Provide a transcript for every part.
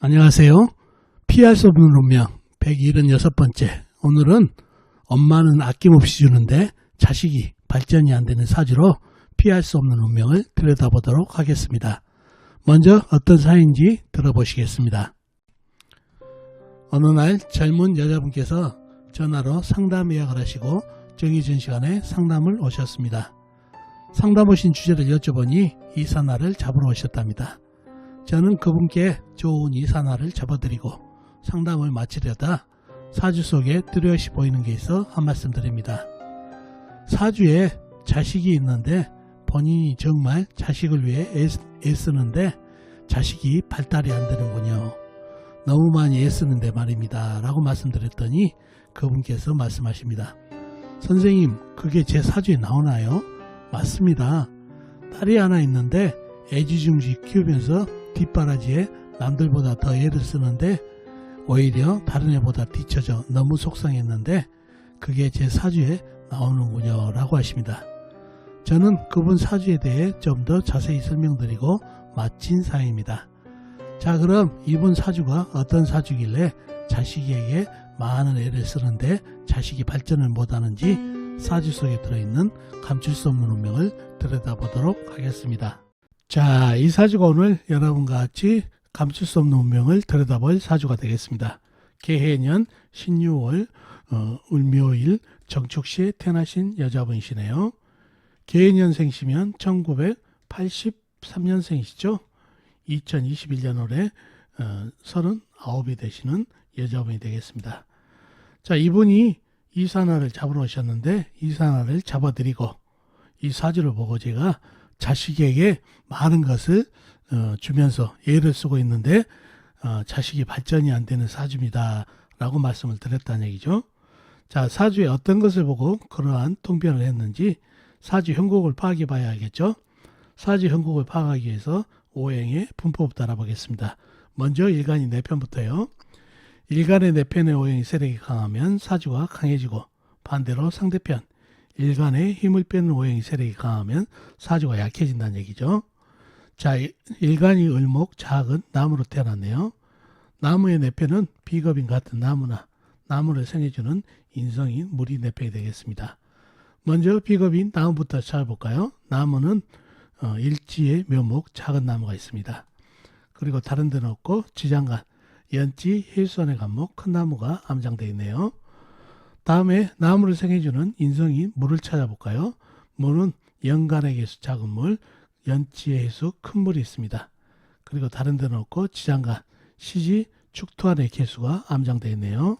안녕하세요. 피할 수 없는 운명 176번째. 오늘은 엄마는 아낌없이 주는데 자식이 발전이 안 되는 사주로 피할 수 없는 운명을 들여다보도록 하겠습니다. 먼저 어떤 사연인지 들어보시겠습니다. 어느 날 젊은 여자분께서 전화로 상담 예약을 하시고 정해진 시간에 상담을 오셨습니다. 상담 오신 주제를 여쭤보니 이사날을 잡으러 오셨답니다. 저는 그분께 좋은 이사날을 잡아드리고 상담을 마치려다 사주 속에 뚜렷이 보이는 게 있어 한 말씀 드립니다. 사주에 자식이 있는데 본인이 정말 자식을 위해 애쓰는데 자식이 발달이 안 되는군요. 너무 많이 애쓰는데 말입니다. 라고 말씀드렸더니 그분께서 말씀하십니다. 선생님, 그게 제 사주에 나오나요? 맞습니다. 딸이 하나 있는데 애지중지 키우면서 뒷바라지에 남들보다 더 애를 쓰는데 오히려 다른 애보다 뒤처져 너무 속상했는데 그게 제 사주에 나오는군요 라고 하십니다. 저는 그분 사주에 대해 좀 더 자세히 설명드리고 마친 사연입니다. 자, 그럼 이분 사주가 어떤 사주길래 자식에게 많은 애를 쓰는데 자식이 발전을 못하는지 사주 속에 들어있는 감출 수 없는 운명을 들여다보도록 하겠습니다. 자, 이 사주가 오늘 여러분과 같이 감출 수 없는 운명을 들여다볼 사주가 되겠습니다. 개해년 신유월 을묘일 정축시에 태어나신 여자분이시네요. 개해년생시면 1983년생이시죠. 2021년 올해 39이 되시는 여자분이 되겠습니다. 자, 이분이 이사날을 잡으러 오셨는데 이사날을 잡아드리고 이 사주를 보고 제가 자식에게 많은 것을 주면서 애를 쓰고 있는데 자식이 발전이 안 되는 사주입니다 라고 말씀을 드렸다는 얘기죠. 자, 사주에 어떤 것을 보고 그러한 통변을 했는지 사주 형국을 파악해 봐야 알겠죠. 사주 형국을 파악하기 위해서 오행의 분포부터 알아보겠습니다. 먼저 일간이 4편부터요. 일간의 4편의 오행이 세력이 강하면 사주가 강해지고 반대로 상대편 일간의 힘을 빼는 오행이 세력이 강하면 사주가 약해진다는 얘기죠. 자, 일간이 을목, 작은 나무로 태어났네요. 나무의 4편은 비겁인 같은 나무나 나무를 생해주는 인성인 물이 4편이 되겠습니다. 먼저 비겁인 나무부터 찾아볼까요? 나무는 일지의 묘목, 작은 나무가 있습니다. 그리고 다른 데는 없고 지장간, 연지, 해수원의 간목, 큰 나무가 암장되어 있네요. 다음에 나무를 생해주는 인성인 물을 찾아볼까요? 물은 연간의 개수 작은 물, 연지의 해수 큰 물이 있습니다. 그리고 다른 데는 없고 지장간, 시지, 축토안의 개수가 암장되어 있네요.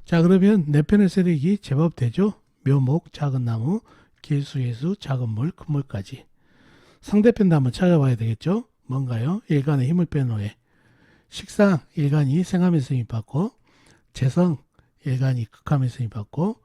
자, 그러면 4편의 세력이 제법 되죠. 묘목, 작은 나무, 개수, 해수, 작은 물, 큰 물까지. 상대편도 한번 찾아봐야 되겠죠. 뭔가요? 일간의 힘을 빼는 오행. 식상, 일간이 생하면서 힘받고, 재성, 일간이 극하면서 힘받고,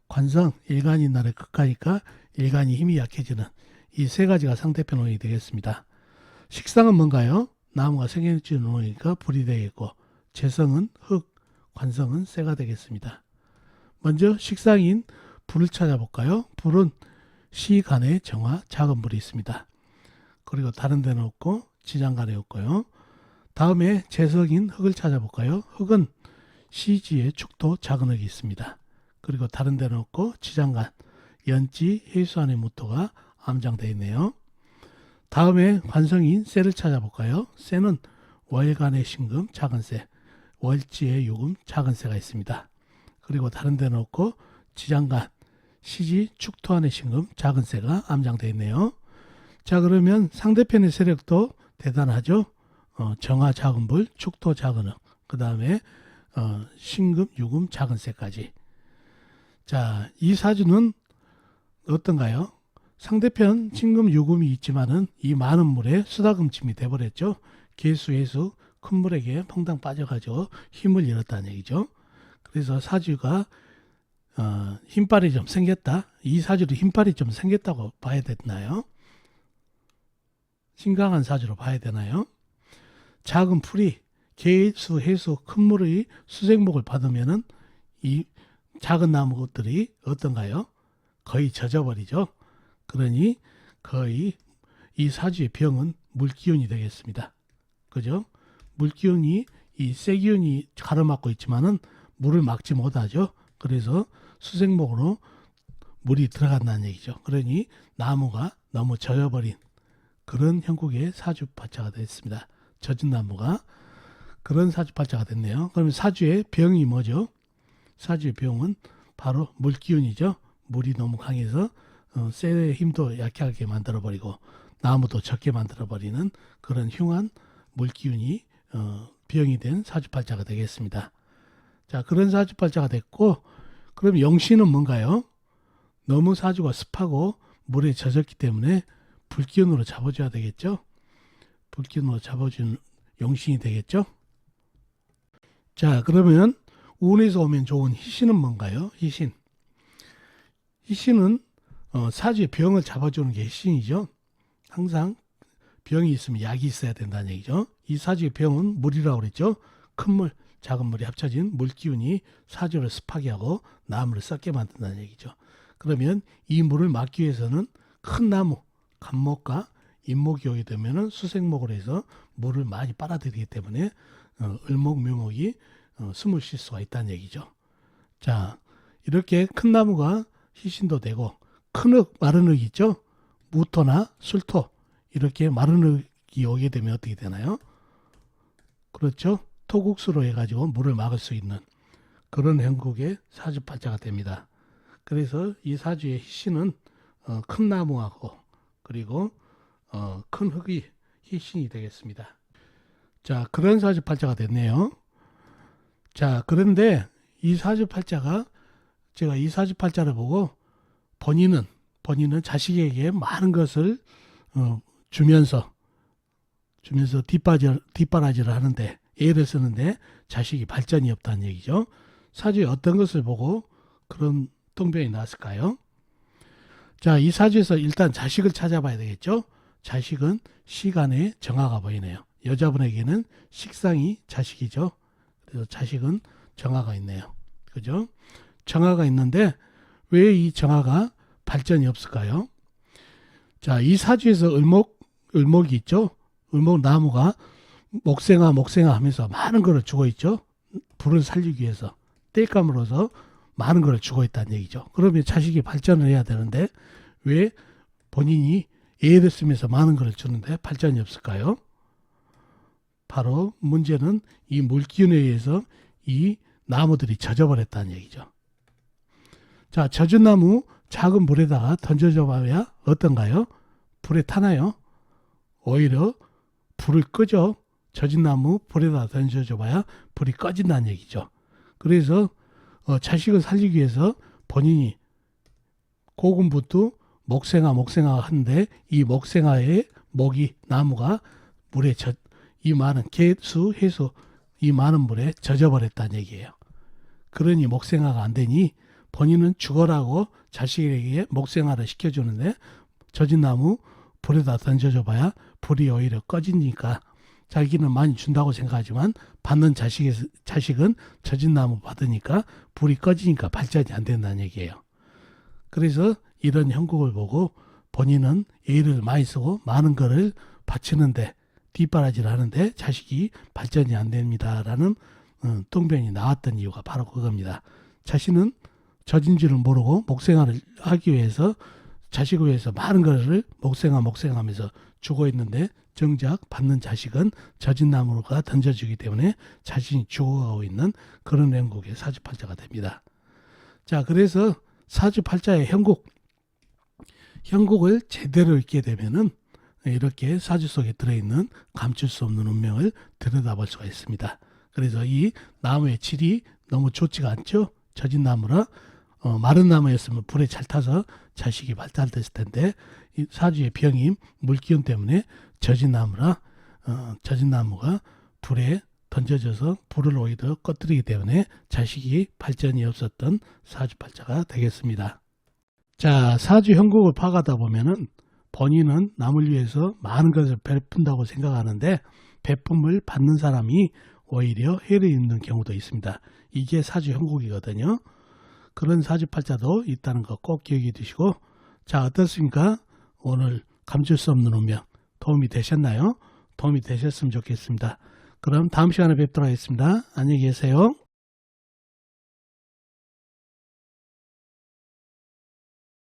관성, 일간이 나를 극하니까 일간이 힘이 약해지는 이 3가지가 상대편 오행이 되겠습니다. 식상은 뭔가요? 나무가 생겨지는 오행이니까 불이 되겠고, 재성은 흙, 관성은 쇠가 되겠습니다. 먼저 식상인 불을 찾아볼까요? 불은 시간의 정화, 작은 불이 있습니다. 그리고 다른 데는 없고 지장간에 없고요. 다음에 재성인 흙을 찾아볼까요? 흙은 시지의 축토, 작은 흙이 있습니다. 그리고 다른 데는 없고 지장간, 연지, 해수안의 무토가 암장되어 있네요. 다음에 관성인 쇠를 찾아볼까요? 쇠는 월간의 신금, 작은 쇠, 월지의 요금, 작은 쇠가 있습니다. 그리고 다른 데는 없고 지장간, 시지, 축토안의 신금, 작은 쇠가 암장되어 있네요. 자, 그러면 상대편의 세력도 대단하죠. 정화 작은 불, 축토 작은 흙, 그 다음에 신금, 유금, 작은 쇠까지. 자, 이 사주는 어떤가요? 상대편 신금, 유금이 있지만은 이 많은 물에 수다금침이 돼버렸죠. 개수, 해수, 큰 물에게 퐁당 빠져가지고 힘을 잃었다는 얘기죠. 그래서 사주가 힘빨이 좀 생겼다. 이 사주도 힘빨이 좀 생겼다고 봐야 되나요? 심각한 사주로 봐야 되나요? 작은 풀이 개수, 해수, 큰 물의 수생목을 받으면은 이 작은 나무들이 어떤가요? 거의 젖어버리죠. 그러니 거의 이 사주의 병은 물기운이 되겠습니다. 그죠? 물기운이 이 세기운이 가로막고 있지만은 물을 막지 못하죠. 그래서 수생목으로 물이 들어간다는 얘기죠. 그러니 나무가 너무 젖어버린 그런 형국의 사주팔자가 됐습니다. 젖은 나무가 그런 사주팔자가 됐네요. 그러면 사주의 병이 뭐죠? 사주의 병은 바로 물기운이죠. 물이 너무 강해서 쇠의 힘도 약하게 만들어버리고 나무도 적게 만들어버리는 그런 흉한 물기운이 병이 된 사주팔자가 되겠습니다. 자, 그런 사주팔자가 됐고, 그럼 영신은 뭔가요? 너무 사주가 습하고 물에 젖었기 때문에 불기운으로 잡아줘야 되겠죠? 불기운으로 잡아준 영신이 되겠죠? 자, 그러면 운에서 오면 좋은 희신은 뭔가요? 희신. 희신은 사주의 병을 잡아주는 게 희신이죠. 항상 병이 있으면 약이 있어야 된다는 얘기죠. 이 사주의 병은 물이라고 그랬죠. 큰 물, 작은 물이 합쳐진 물기운이 사주를 습하게 하고 나무를 썩게 만든다는 얘기죠. 그러면 이 물을 막기 위해서는 큰 나무, 간목과 인목이 오게 되면 수생목으로 해서 물을 많이 빨아들이기 때문에 을목, 묘목이 숨을 쉴 수가 있다는 얘기죠. 자, 이렇게 큰 나무가 희신도 되고 큰 흙, 마른 흙 있죠. 무토나 술토 이렇게 마른 흙이 오게 되면 어떻게 되나요? 그렇죠. 토국수로 해가지고 물을 막을 수 있는 그런 형국의 사주팔자가 됩니다. 그래서 이 사주의 희신은 큰 나무하고 그리고 큰 흙이 희신이 되겠습니다. 자, 그런 사주팔자가 됐네요. 자, 그런데 이 사주팔자가 제가 이 사주팔자를 보고 본인은 자식에게 많은 것을 주면서 뒷바라지를 하는데 애를 쓰는데 자식이 발전이 없다는 얘기죠. 사주에 어떤 것을 보고 그런 통변이 나왔을까요? 자, 이 사주에서 일단 자식을 찾아봐야 되겠죠. 자식은 시간의 정화가 보이네요. 여자분에게는 식상이 자식이죠. 그래서 자식은 정화가 있네요. 그죠? 정화가 있는데 왜 이 정화가 발전이 없을까요? 자, 이 사주에서 을목이 있죠. 을목 나무가 목생아 하면서 많은 것을 주고 있죠. 불을 살리기 위해서 땔감으로서 많은 것을 주고 있다는 얘기죠. 그러면 자식이 발전을 해야 되는데 왜 본인이 애를 쓰면서 많은 것을 주는데 발전이 없을까요? 바로 문제는 이 물기운에 의해서 이 나무들이 젖어버렸다는 얘기죠. 자, 젖은 나무 작은 물에다가 던져줘 봐야 어떤가요? 불에 타나요? 오히려 불을 끄죠. 젖은 나무 불에다 던져줘 봐야 불이 꺼진다는 얘기죠. 그래서 자식을 살리기 위해서 본인이 고군분투 목생아 하는데 이 목생아의 나무가 물에 이 많은 개수, 해수 이 많은 물에 젖어버렸다는 얘기예요. 그러니 목생아가 안 되니 본인은 죽어라고 자식에게 목생아를 시켜주는데 젖은 나무 불에다 던져줘 봐야 불이 오히려 꺼지니까 자기는 많이 준다고 생각하지만 받는 자식은 젖은 나무 받으니까 불이 꺼지니까 발전이 안 된다는 얘기예요. 그래서 이런 형국을 보고 본인은 애를 많이 쓰고 많은 거를 바치는데 뒷바라지를 하는데 자식이 발전이 안 됩니다라는 통변이 나왔던 이유가 바로 그겁니다. 자신은 젖은 줄을 모르고 목생활을 하기 위해서 자식을 위해서 많은 것을 목생아 하면서 주고 있는데 정작 받는 자식은 젖은 나무가 던져주기 때문에 자신이 죽어가고 있는 그런 형국의 사주팔자가 됩니다. 자, 그래서 사주팔자의 형국을 제대로 읽게 되면은 이렇게 사주 속에 들어있는 감출 수 없는 운명을 들여다볼 수가 있습니다. 그래서 이 나무의 질이 너무 좋지가 않죠. 젖은 나무라 마른 나무였으면 불에 잘 타서 자식이 발달됐을 텐데 이 사주의 병임 물기운 때문에 젖은 나무가 불에 던져져서 불을 오히려 꺼뜨리기 때문에 자식이 발전이 없었던 사주팔자가 되겠습니다. 자, 사주 형국을 파가다 보면은 본인은 남을 위해서 많은 것을 베푼다고 생각하는데 베품을 받는 사람이 오히려 해를 입는 경우도 있습니다. 이게 사주 형국이거든요. 그런 사주팔자도 있다는 거 꼭 기억해 두시고, 자, 어떻습니까? 오늘 감출 수 없는 운명 도움이 되셨나요? 도움이 되셨으면 좋겠습니다. 그럼 다음 시간에 뵙도록 하겠습니다. 안녕히 계세요.